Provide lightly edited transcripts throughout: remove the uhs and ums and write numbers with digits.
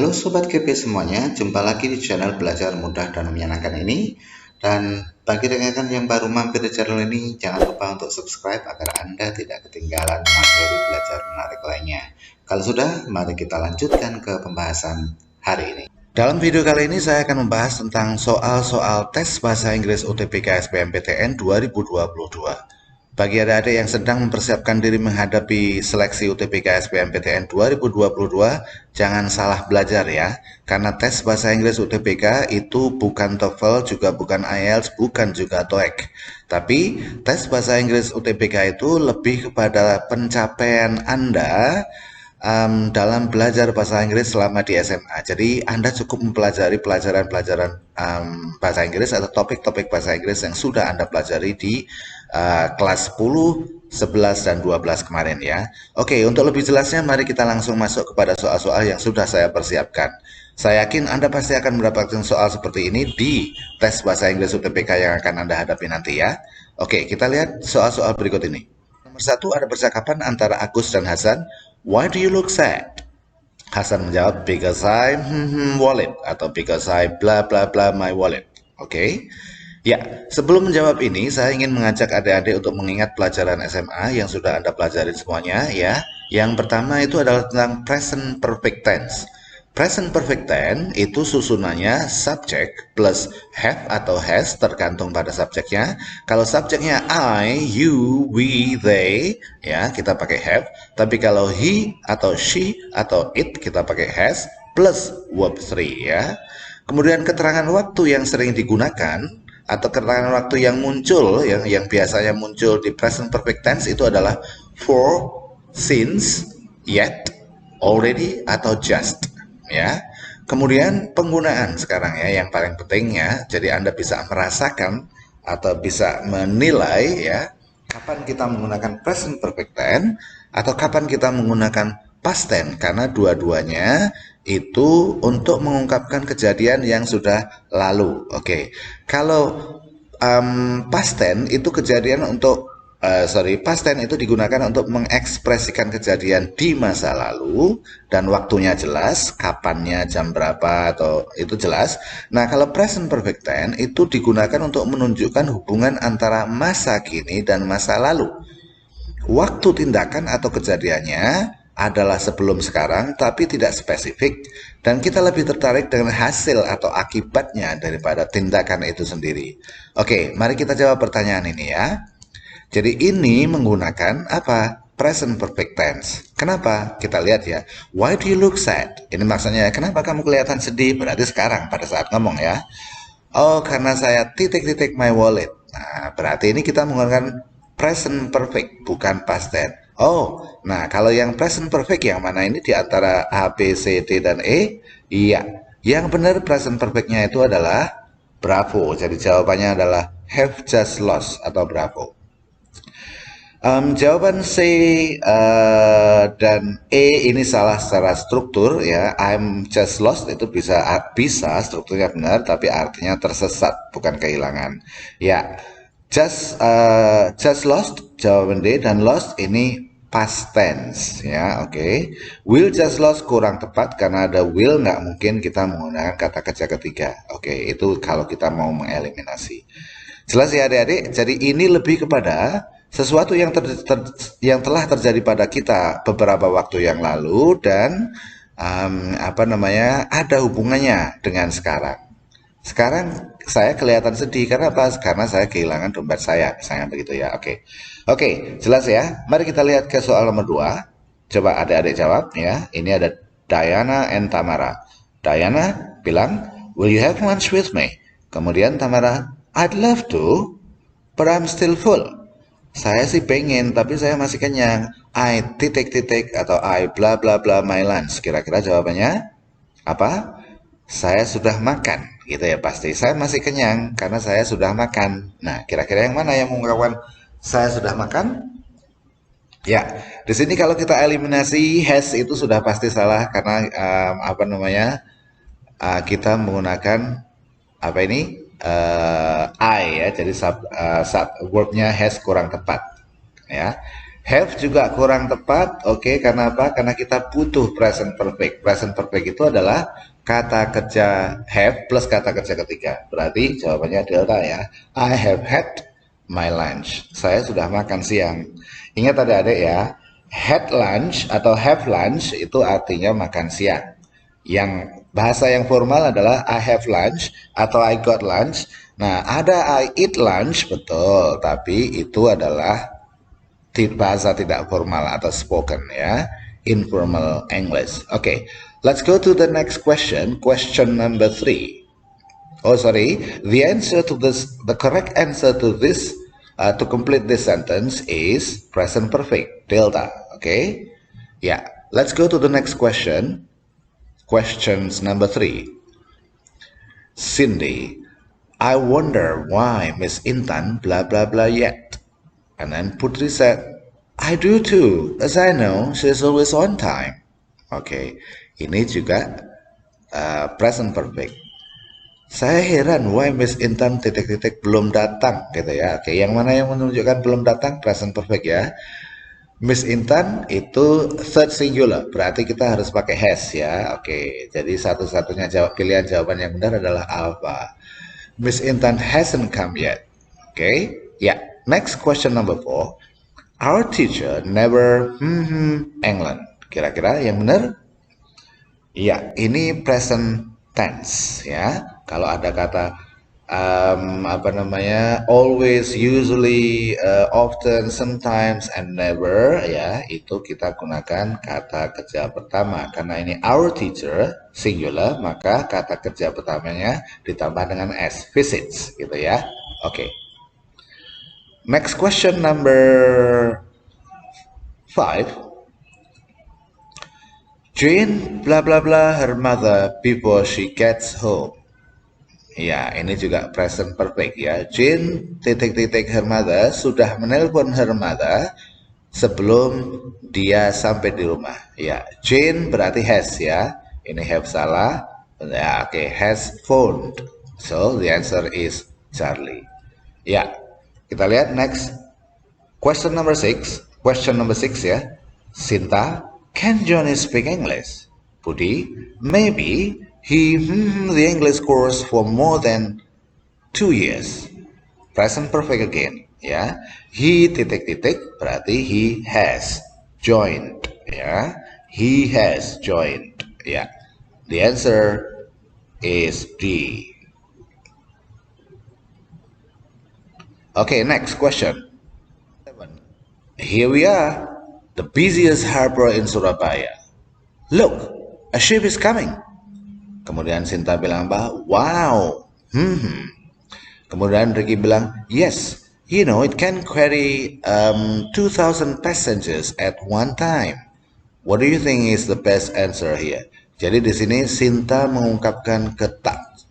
Halo Sobat GP semuanya, jumpa lagi di channel Belajar Mudah dan Menyenangkan ini. Dan bagi rekan-rekan yang baru mampir di channel ini, jangan lupa untuk subscribe agar Anda tidak ketinggalan materi belajar menarik lainnya. Kalau sudah, mari kita lanjutkan ke pembahasan hari ini. Dalam video kali ini saya akan membahas tentang soal-soal tes bahasa Inggris UTBK SBMPTN 2022. Bagi adik-adik yang sedang mempersiapkan diri menghadapi seleksi UTBK SBMPTN 2022, jangan salah belajar ya. Karena tes bahasa Inggris UTBK itu bukan TOEFL, juga bukan IELTS, bukan juga TOEIC. Tapi tes bahasa Inggris UTBK itu lebih kepada pencapaian Anda dalam belajar bahasa Inggris selama di SMA. Jadi Anda cukup mempelajari pelajaran-pelajaran bahasa Inggris atau topik-topik bahasa Inggris yang sudah Anda pelajari di kelas 10, 11, dan 12 kemarin ya. Oke, untuk lebih jelasnya mari kita langsung masuk kepada soal-soal yang sudah saya persiapkan. Saya yakin Anda pasti akan mendapatkan soal seperti ini di tes bahasa Inggris UTBK yang akan Anda hadapi nanti ya. Oke, kita lihat soal-soal berikut ini. Nomor 1 ada percakapan antara Agus dan Hasan. Why do you look sad? Hasan menjawab, because I wallet, atau because I bla bla bla my wallet. Oke. Ya, sebelum menjawab ini, saya ingin mengajak adik-adik untuk mengingat pelajaran SMA yang sudah Anda pelajari semuanya ya. Yang pertama itu adalah tentang present perfect tense. Present perfect tense itu susunannya subject plus have atau has tergantung pada subjeknya. Kalau subjeknya I, you, we, they, ya kita pakai have. Tapi kalau he atau she atau it kita pakai has plus verb 3 ya. Kemudian keterangan waktu yang sering digunakan atau keterangan waktu yang muncul yang biasanya muncul di present perfect tense itu adalah for, since, yet, already, atau just ya. Kemudian penggunaan sekarang ya yang paling penting ya. Jadi Anda bisa merasakan atau bisa menilai ya kapan kita menggunakan present perfect tense atau kapan kita menggunakan past tense, karena dua-duanya itu untuk mengungkapkan kejadian yang sudah lalu. Oke. Kalau past tense itu kejadian untuk past tense itu digunakan untuk mengekspresikan kejadian di masa lalu dan waktunya jelas, kapannya jam berapa atau itu jelas. Nah, kalau present perfect tense itu digunakan untuk menunjukkan hubungan antara masa kini dan masa lalu. Waktu tindakan atau kejadiannya adalah sebelum sekarang tapi tidak spesifik, dan kita lebih tertarik dengan hasil atau akibatnya daripada tindakan itu sendiri. Oke, mari kita jawab pertanyaan ini ya. Jadi ini menggunakan apa? Present perfect tense. Kenapa? Kita lihat ya. Why do you look sad? Ini maksudnya kenapa kamu kelihatan sedih? Berarti sekarang pada saat ngomong ya. Oh, karena saya titik-titik my wallet. Nah, berarti ini kita menggunakan present perfect, bukan past tense. Oh, nah kalau yang present perfect yang mana ini di antara A, B, C, D, dan E? Iya. Yang benar present perfectnya itu adalah bravo. Jadi jawabannya adalah have just lost atau bravo. Jawaban C dan E ini salah secara struktur ya. I'm just lost itu bisa strukturnya benar tapi artinya tersesat bukan kehilangan. Ya, just lost jawaban D, dan lost ini past tense ya. Oke. Will just lost kurang tepat karena ada will, nggak mungkin kita menggunakan kata kerja ketiga. Oke, itu kalau kita mau mengeliminasi. Jelas ya adik-adik. Jadi ini lebih kepada sesuatu yang telah terjadi pada kita beberapa waktu yang lalu dan ada hubungannya dengan sekarang. Sekarang saya kelihatan sedih karena apa? Karena saya kehilangan dompet saya, misalnya begitu ya. Oke, jelas ya. Mari kita lihat ke soal nomor 2. Coba adik-adik jawab ya. Ini ada Diana and Tamara. Diana bilang, "Will you have lunch with me?" Kemudian Tamara, "I'd love to, but I'm still full." Saya sih pengen, tapi saya masih kenyang. I titik-titik atau I bla bla bla my lunch. Kira-kira jawabannya apa? Saya sudah makan, gitu ya pasti. Saya masih kenyang karena saya sudah makan. Nah, kira-kira yang mana yang mengungkapkan saya sudah makan? Ya, di sini kalau kita eliminasi has itu sudah pasti salah karena kita menggunakan apa ini? I ya, jadi verbnya has kurang tepat ya. Have juga kurang tepat, oke, karena apa? Karena kita butuh present perfect. Present perfect itu adalah kata kerja have plus kata kerja ketiga. Berarti jawabannya delta ya. I have had my lunch. Saya sudah makan siang. Ingat adik-adik ya, had lunch atau have lunch itu artinya makan siang. Yang bahasa yang formal adalah I have lunch atau I got lunch. Nah, ada I eat lunch, betul, tapi itu adalah bahasa tidak formal atau spoken ya, informal English. Okay, let's go to the next question. Question number 3. Oh sorry, the correct answer to this to complete this sentence is present perfect delta. Okay, yeah. Let's go to the next question. Questions number 3. Cindy, I wonder why Miss Intan blah blah blah yet. And then Putri said, I do too, as I know she's always on time. Oke, ini juga present perfect. Saya heran why Miss Intan titik-titik belum datang gitu ya. Oke, yang mana yang menunjukkan belum datang? Present perfect ya. Miss Intan itu third singular, berarti kita harus pakai has ya. Oke, jadi satu-satunya pilihan jawaban yang benar adalah alpha. Miss Intan hasn't come yet. Oke, ya. Next question number 4. Our teacher never England. Kira-kira yang benar? Iya, ini present tense ya. Kalau ada kata always, usually, often, sometimes, and never ya, itu kita gunakan kata kerja pertama. Karena ini our teacher singular, maka kata kerja pertamanya ditambah dengan s, visits gitu ya. Oke. Next question number 5. Jane blah blah blah her mother before she gets home. Ya, ini juga present perfect ya. Jane titik-titik her mother sudah menelpon her mother sebelum dia sampai di rumah. Ya, Jane berarti has ya. Ini have salah. Ya, oke, has phoned. So the answer is Charlie. Ya. Kita lihat next. Question number 6. Question number 6 ya. Sinta, can Johnny speak English? Budi, maybe he the English course for more than 2 years. Present perfect again ya. He titik-titik berarti he has joined ya. He has joined ya. The answer is D. Okay, next question. Here we are, the busiest harbor in Surabaya. Look, a ship is coming. Kemudian Sinta bilang apa? Wow. Kemudian Ricky bilang, yes, you know it can carry 2,000 passengers at one time. What do you think is the best answer here? Jadi di sini Sinta mengungkapkan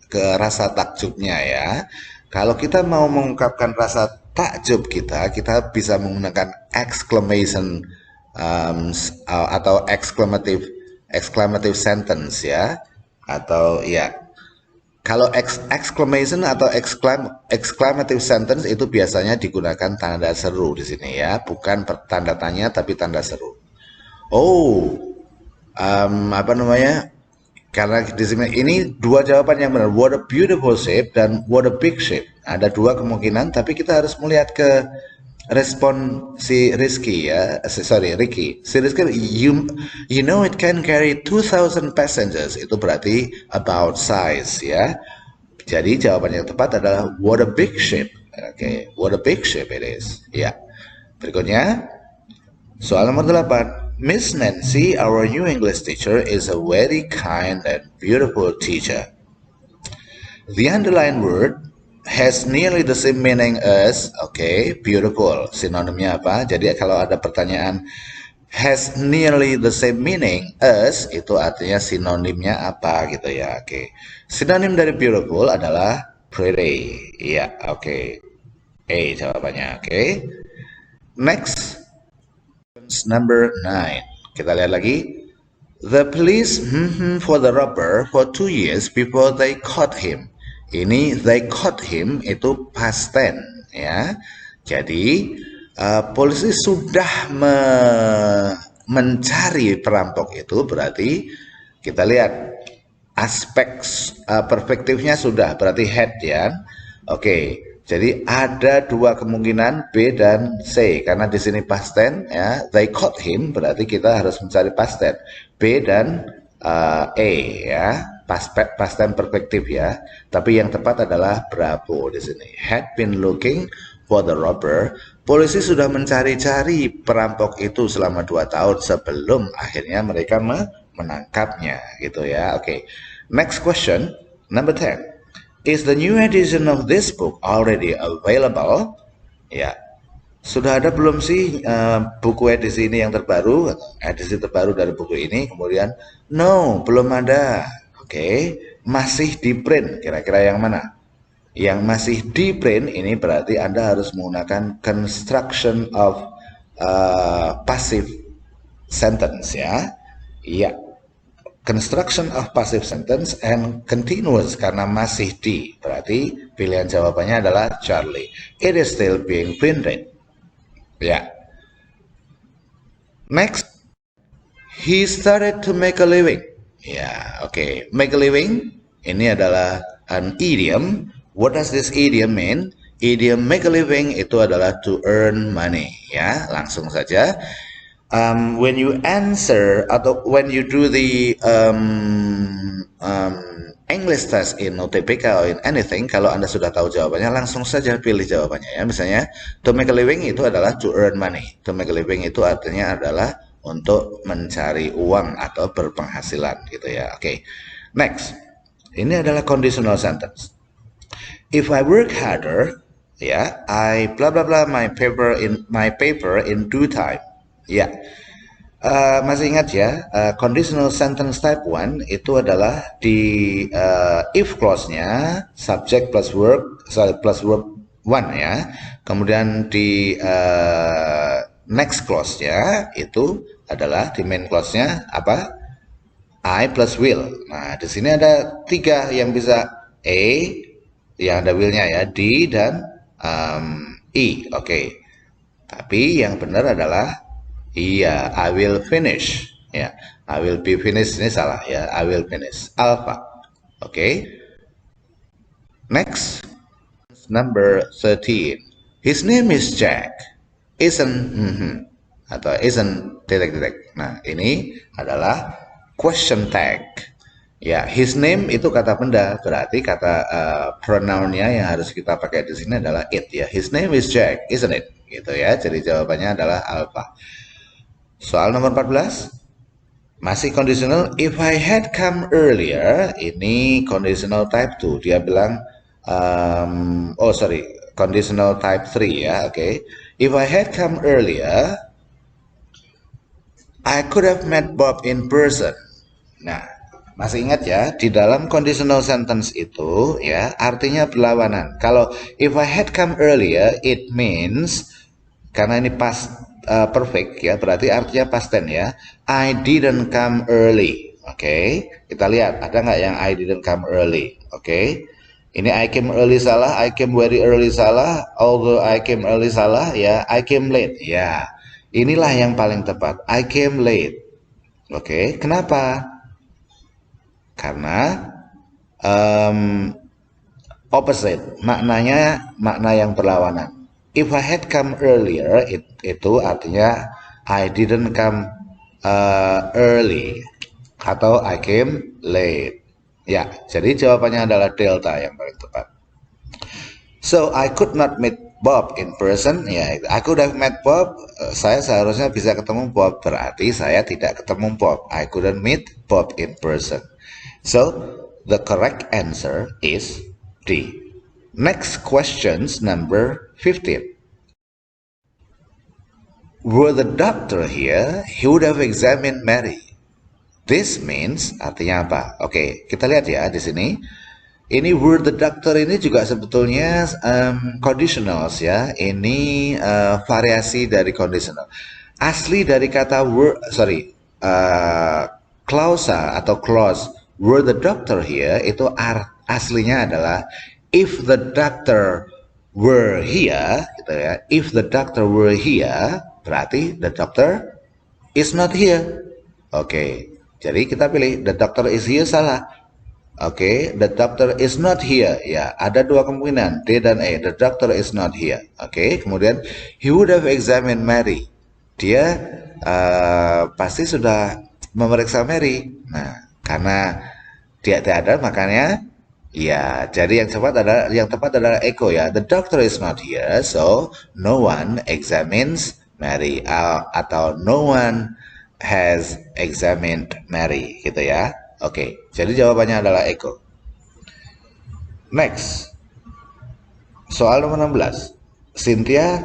ke rasa takjubnya ya. Kalau kita mau mengungkapkan rasa takjub kita bisa menggunakan exclamation atau exclamative sentence ya. Atau ya, kalau exclamation atau exclamative sentence itu biasanya digunakan tanda seru di sini ya, bukan tanda tanya tapi tanda seru. Oh, karena di sini ini dua jawaban yang benar. What a beautiful ship dan what a big ship. Ada dua kemungkinan, tapi kita harus melihat ke respon si Ricky. Si Rizky, you know it can carry 2,000 passengers. Itu berarti about size ya. Jadi jawaban yang tepat adalah what a big ship. Oke, what a big ship it is. Ya. Berikutnya soal nomor 8. Miss Nancy, our new English teacher, is a very kind and beautiful teacher. The underlined word has nearly the same meaning as, beautiful. Sinonimnya apa? Jadi kalau ada pertanyaan has nearly the same meaning as, itu artinya sinonimnya apa gitu ya. Sinonim dari beautiful adalah pretty. Ya, jawabannya. Next. Number 9. Kita lihat lagi. The police for the robber for 2 years before they caught him. Ini they caught him itu past tense ya. Jadi polisi sudah mencari perampok itu, berarti kita lihat aspek perspektifnya sudah, berarti head ya. Oke, jadi ada dua kemungkinan B dan C, karena di sini past tense ya, they caught him, berarti kita harus mencari past tense B dan A ya, past tense perspektif ya. Tapi yang tepat adalah Bravo di sini. Had been looking for the robber. Polisi sudah mencari-cari perampok itu selama 2 tahun sebelum akhirnya mereka menangkapnya gitu ya. Oke. Next question, number 10. Is the new edition of this book already available? Ya. Sudah ada belum sih buku edisi ini yang terbaru, edisi terbaru dari buku ini? Kemudian, no, belum ada. Oke. Masih di print, kira-kira yang mana? Yang masih di print ini berarti Anda harus menggunakan construction of passive sentence ya. Iya. Construction of passive sentence and continuous karena masih di. Berarti pilihan jawabannya adalah Charlie. It is still being printed. Ya. Next. He started to make a living. Ya, oke. Make a living ini adalah an idiom. What does this idiom mean? Idiom make a living itu adalah to earn money. Ya, langsung saja. When you answer atau when you do the English test in UTBK or in anything, kalau Anda sudah tahu jawabannya, langsung saja pilih jawabannya ya. Misalnya, to make a living itu adalah to earn money. To make a living itu artinya adalah untuk mencari uang atau berpenghasilan gitu ya. Oke. Next. Ini adalah conditional sentence. If I work harder, ya, I blah blah blah my paper in due time. Ya, masih ingat ya, conditional sentence type 1 itu adalah di if clause-nya subject plus verb 1 ya. Kemudian di next clause-nya itu adalah di main clause-nya apa? I plus will. Nah, di sini ada 3 yang bisa A, yang ada will-nya ya, D dan E. Oke. Tapi yang benar adalah iya, I will finish. Ya, I will be finished ini salah ya. I will finish. Alpha. Oke. Next. Number 13. His name is Jack. Isn't atau isn't titik-titik. Nah, ini adalah question tag. Ya, his name itu kata benda, berarti kata pronounnya yang harus kita pakai di sini adalah it ya. His name is Jack, isn't it? Gitu ya. Jadi jawabannya adalah alpha. Soal nomor 14. Masih conditional. If I had come earlier, ini conditional type 2. Dia bilang conditional type 3 ya, oke. If I had come earlier, I could have met Bob in person. Nah, masih ingat ya, di dalam conditional sentence itu ya artinya berlawanan. Kalau if I had come earlier, it means karena ini past perfect ya, berarti artinya past tense ya. I didn't come early. Oke, kita lihat ada nggak yang I didn't come early. Oke, ini I came early salah, I came very early salah, although I came early salah ya, I came late ya. Inilah yang paling tepat. I came late. Oke, kenapa? Karena opposite, maknanya makna yang berlawanan. If I had come earlier, itu artinya I didn't come early atau I came late. Ya, jadi jawabannya adalah delta yang paling tepat. So I could not meet Bob in person. Ya, I could have met Bob. Saya seharusnya bisa ketemu Bob, berarti saya tidak ketemu Bob. I couldn't meet Bob in person. So, the correct answer is D. Next questions, number 15. Were the doctor here, he would have examined Mary. This means, artinya apa? Oke, kita lihat ya di sini. Ini were the doctor ini juga sebetulnya conditionals ya. Ini variasi dari conditional. Asli dari kata clausa atau clause were the doctor here itu aslinya adalah if the doctor were here, gitu ya. If the doctor were here, berarti the doctor is not here. Oke, jadi kita pilih the doctor is here salah. Oke, the doctor is not here. Ya, ada dua kemungkinan, D dan E. The doctor is not here. Oke, kemudian he would have examined Mary. Dia pasti sudah memeriksa Mary. Nah, karena dia tidak ada, makanya ya. Jadi yang tepat adalah echo ya. The doctor is not here, so no one examines Mary, atau no one has examined Mary, gitu ya. Oke, jadi jawabannya adalah echo. Next, soal nomor 16. Cynthia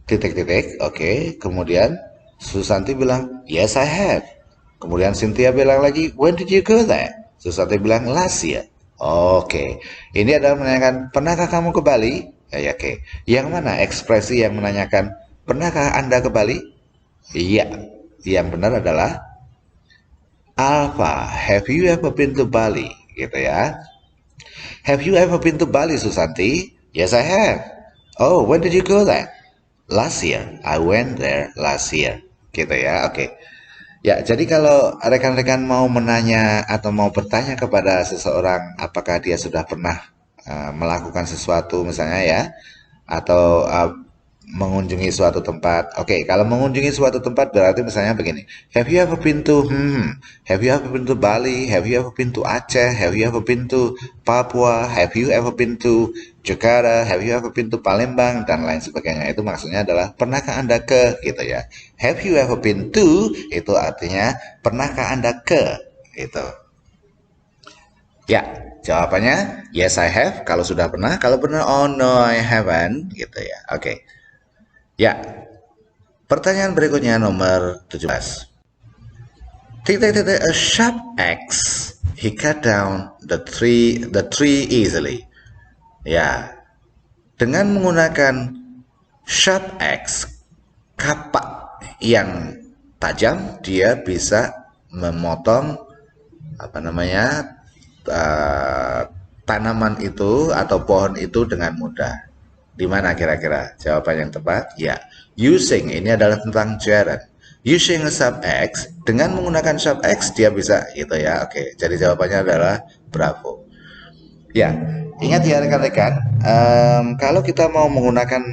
titik-titik, oke. Kemudian Susanti bilang, yes I have. Kemudian Cynthia bilang lagi, when did you go there? Susanti bilang, last year. Oke, ini adalah menanyakan, pernahkah kamu ke Bali? Ya, oke. Yang mana ekspresi yang menanyakan, pernahkah Anda ke Bali? Iya, yang benar adalah Alpha. Have you ever been to Bali? Gitu ya. Have you ever been to Bali, Susanti? Yes, I have. Oh, when did you go there? Last year. I went there last year. Gitu ya. Oke. Ya, jadi kalau rekan-rekan mau menanya atau mau bertanya kepada seseorang apakah dia sudah pernah melakukan sesuatu misalnya ya, atau mengunjungi suatu tempat. Oke, kalau mengunjungi suatu tempat berarti misalnya begini. Have you ever been to Have you ever been to Bali? Have you ever been to Aceh? Have you ever been to Papua? Have you ever been to Jakarta? Have you ever been to Palembang? Dan lain sebagainya. Itu maksudnya adalah pernahkah Anda ke, gitu ya. Have you ever been to itu artinya pernahkah Anda ke, gitu. Ya, jawabannya yes I have kalau sudah pernah. Kalau benar oh no I haven't, gitu ya. Oke. Ya, pertanyaan berikutnya nomor 17. Titik-titik, a sharp axe, he cut down the tree easily. Ya, dengan menggunakan sharp axe, kapak yang tajam, dia bisa memotong tanaman itu atau pohon itu dengan mudah. Di mana kira-kira jawaban yang tepat? Ya, using ini adalah tentang gerund. Using a sharp axe, dengan menggunakan sharp axe dia bisa, gitu ya. Oke, jadi jawabannya adalah bravo. Ya, ingat ya rekan-rekan, kalau kita mau menggunakan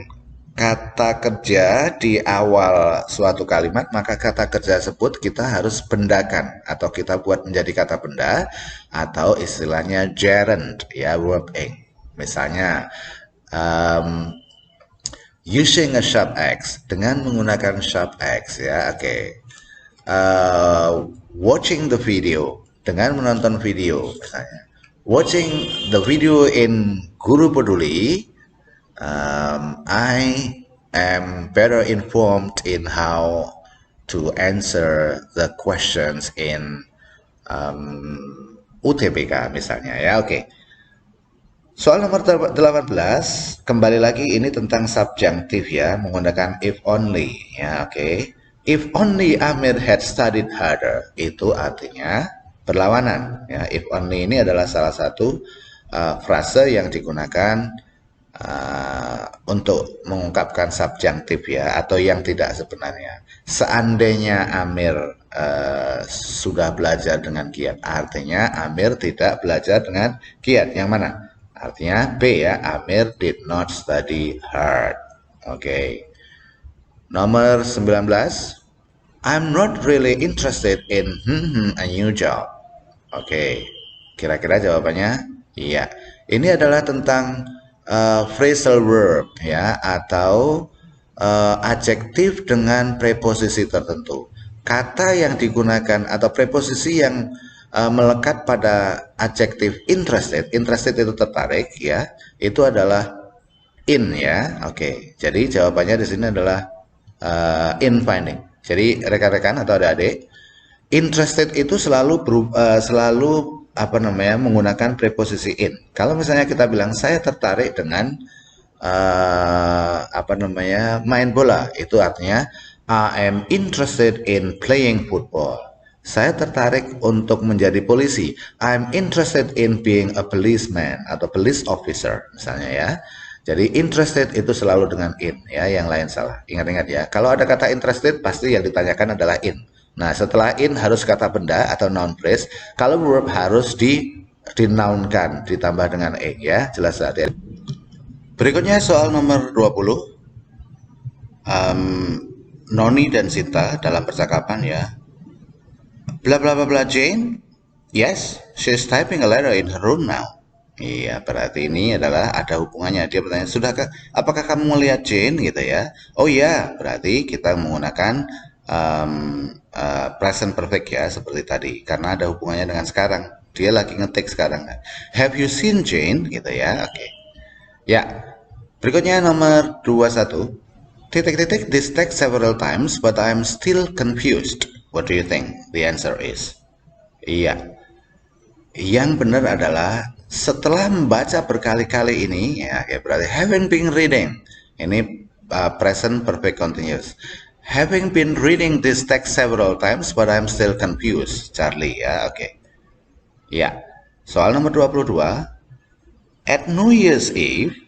kata kerja di awal suatu kalimat, maka kata kerja tersebut kita harus bendakan atau kita buat menjadi kata benda atau istilahnya gerund ya, verb ing. Misalnya using a sharp axe, dengan menggunakan sharp axe ya. Oke. Watching the video, dengan menonton video misalnya. Watching the video in Guru Peduli, I am better informed in how to answer the questions in UTBK misalnya ya. Oke. Soal nomor 18, kembali lagi ini tentang subjunctive ya, menggunakan if only ya, oke. If only Amir had studied harder, itu artinya berlawanan ya. If only ini adalah salah satu frase yang digunakan untuk mengungkapkan subjunctive ya, atau yang tidak sebenarnya. Seandainya Amir sudah belajar dengan giat, artinya Amir tidak belajar dengan giat. Yang mana? Artinya B ya, Amir did not study hard. Oke. Nomor 19. I'm not really interested in a new job. Oke. Kira-kira jawabannya? Iya. Ini adalah tentang phrasal verb ya, atau adjektif dengan preposisi tertentu. Kata yang digunakan atau preposisi yang melekat pada adjektif interested itu tertarik ya, itu adalah in ya. Oke, jadi jawabannya di sini adalah in finding. Jadi rekan-rekan atau adik-adik, interested itu selalu menggunakan preposisi in. Kalau misalnya kita bilang saya tertarik dengan main bola, itu artinya I am interested in playing football. Saya tertarik untuk menjadi polisi. I'm interested in being a policeman atau police officer misalnya ya. Jadi interested itu selalu dengan in, ya, yang lain salah. Ingat-ingat ya, kalau ada kata interested pasti yang ditanyakan adalah in. Nah, setelah in harus kata benda atau noun phrase. Kalau verb harus dinounkan, ditambah dengan ing, ya. Jelas ya. Berikutnya soal nomor 20. Noni dan Sita dalam percakapan, ya. Bla bla bla bla Jane. Yes, she's typing a letter in her room now. Iya, berarti ini adalah ada hubungannya. Dia bertanya, sudahkah, apakah kamu melihat Jane gitu ya? Oh iya, berarti kita menggunakan present perfect ya, seperti tadi. Karena ada hubungannya dengan sekarang. Dia lagi ngetik sekarang. Have you seen Jane? Gitu ya, oke. Ya, berikutnya nomor 21. Titik-titik, this text several times, but I'm still confused. What do you think? The answer is, iya. Yang benar adalah setelah membaca berkali-kali ini, ya, berarti having been reading. Ini present perfect continuous. Having been reading this text several times, but I'm still confused. Charlie, ya, oke. Ya, soal nomor 22. At New Year's Eve,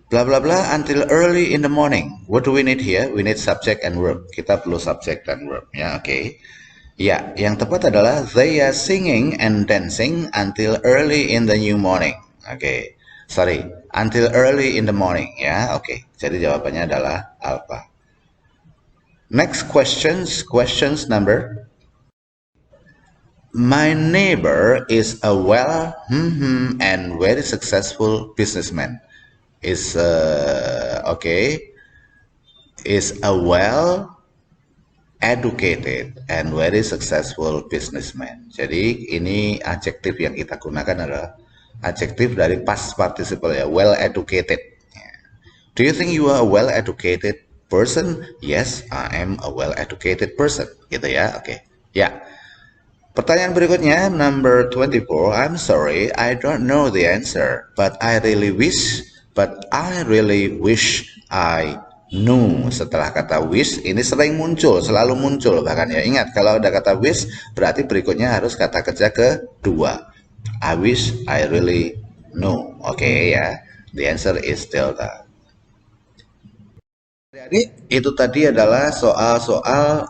bla bla bla until early in the morning. What do we need here? We need subject and verb. Kita perlu subject dan verb, ya, oke. Ya, yang tepat adalah they are singing and dancing until early in the new morning. Oke, sorry, until early in the morning, ya. Oke, jadi jawabannya adalah alpha. Next questions number. My neighbor is a well and very successful businessman. Is a well educated and very successful businessman. Jadi ini adjektif yang kita gunakan adalah adjektif dari past participle, ya, well educated. Do you think you are a well educated person? Yes, I am a well educated person. Gitu ya, oke. Ya. Pertanyaan berikutnya, number 24. I'm sorry, I don't know the answer, but I really wish I knew. Setelah kata wish ini sering muncul, selalu muncul bahkan, ya. Ingat, kalau ada kata wish berarti berikutnya harus kata kerja kedua. I wish I really knew. Oke, ya. The answer is delta. Jadi itu tadi adalah soal-soal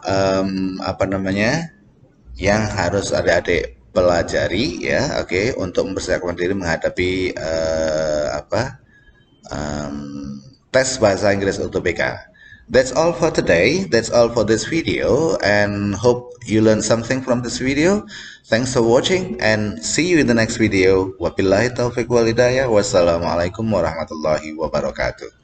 yang harus adik-adik pelajari, ya. Oke, untuk mempersiapkan diri menghadapi tes bahasa Inggris UTBK. That's all for today. That's all for this video, and hope you learn something from this video. Thanks for watching and see you in the next video. Wabillahi taufiq wal hidayah. Wassalamualaikum warahmatullahi wabarakatuh.